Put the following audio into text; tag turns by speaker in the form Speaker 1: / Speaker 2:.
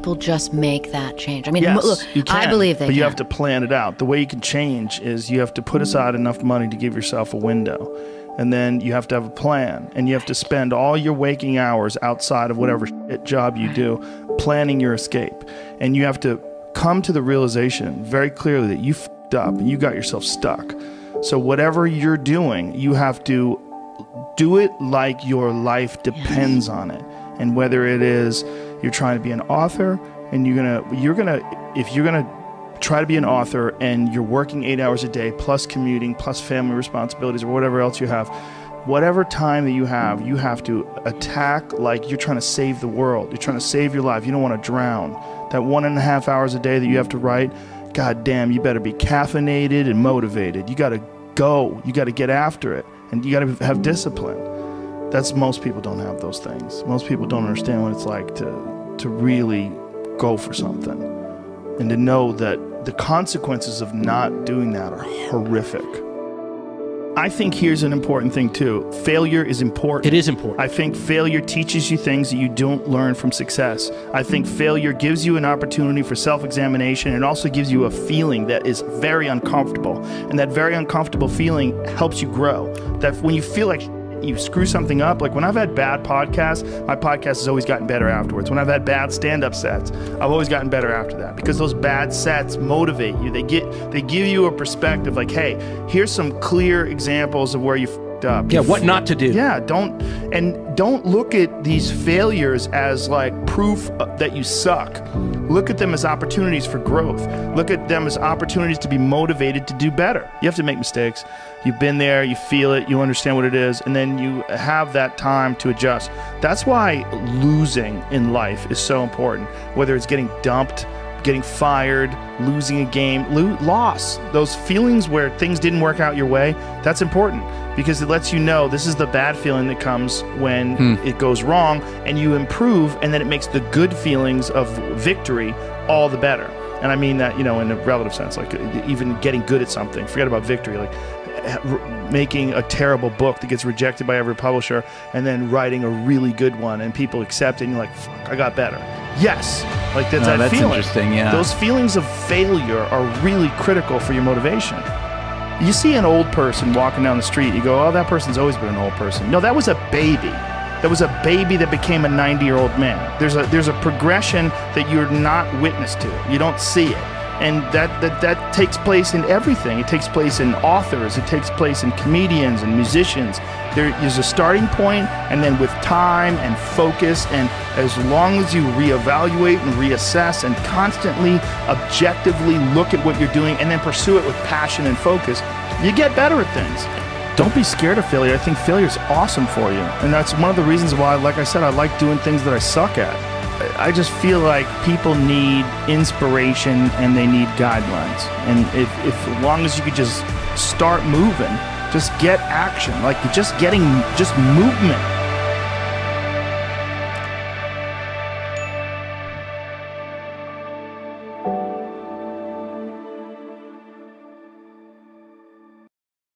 Speaker 1: people just make that change? I mean,
Speaker 2: Yes,
Speaker 1: look,
Speaker 2: you can,
Speaker 1: I believe they
Speaker 2: but
Speaker 1: can.
Speaker 2: you have to plan it out. The way you can change is you have to put aside enough money to give yourself a window. And then you have to have a plan, and you have to spend all your waking hours outside of whatever shit job you do planning your escape. And you have to come to the realization very clearly that you f***ed up and you got yourself stuck. So whatever you're doing, you have to do it like your life depends on it. And whether it is you're trying to be an author, and if you're gonna try to be an author and you're working 8 hours a day plus commuting plus family responsibilities or whatever else you have, whatever time that you have to attack like you're trying to save the world. You're trying to save your life. You don't want to drown. That 1.5 hours a day that you have to write, God damn, you better be caffeinated and motivated. You got to go. You got to get after it. And you got to have discipline. Most people don't have those things. Most people don't understand what it's like to really go for something. And to know that the consequences of not doing that are horrific. I think here's an important thing too. Failure is important.
Speaker 3: It is important.
Speaker 2: I think failure teaches you things that you don't learn from success. I think failure gives you an opportunity for self-examination. It also gives you a feeling that is very uncomfortable. And that very uncomfortable feeling helps you grow. That when you feel like you screw something up, like when I've had bad podcasts, my podcast has always gotten better afterwards. When I've had bad stand-up sets, I've always gotten better after that, because those bad sets motivate you. They give you a perspective like, hey, here's some clear examples of where you f***ed up.
Speaker 3: Yeah, what not to do.
Speaker 2: Yeah, don't look at these failures as like proof that you suck. Look at them as opportunities for growth. Look at them as opportunities to be motivated to do better. You have to make mistakes. You've been there, you feel it, you understand what it is, and then you have that time to adjust. That's why losing in life is so important. Whether it's getting dumped, getting fired, losing a game, loss. Those feelings where things didn't work out your way, that's important, because it lets you know this is the bad feeling that comes when it goes wrong, and you improve, and then it makes the good feelings of victory all the better. And I mean that, in a relative sense, like even getting good at something. Forget about victory, like making a terrible book that gets rejected by every publisher and then writing a really good one and people accept it and you're like, fuck, I got better. Yes. Like that's that feeling.
Speaker 3: Interesting, yeah.
Speaker 2: Those feelings of failure are really critical for your motivation. You see an old person walking down the street, you go, oh, that person's always been an old person. No, that was a baby. That was a baby that became a 90-year-old man. There's a progression that you're not witness to. You don't see it. And that takes place in everything. It takes place in authors. It takes place in comedians and musicians. There is a starting point, and then with time and focus, and as long as you reevaluate and reassess and constantly objectively look at what you're doing and then pursue it with passion and focus, you get better at things. Don't be scared of failure. I think failure is awesome for you. And that's one of the reasons why, like I said, I like doing things that I suck at. I just feel like people need inspiration and they need guidelines. And if as long as you could just start moving, just get action, like just movement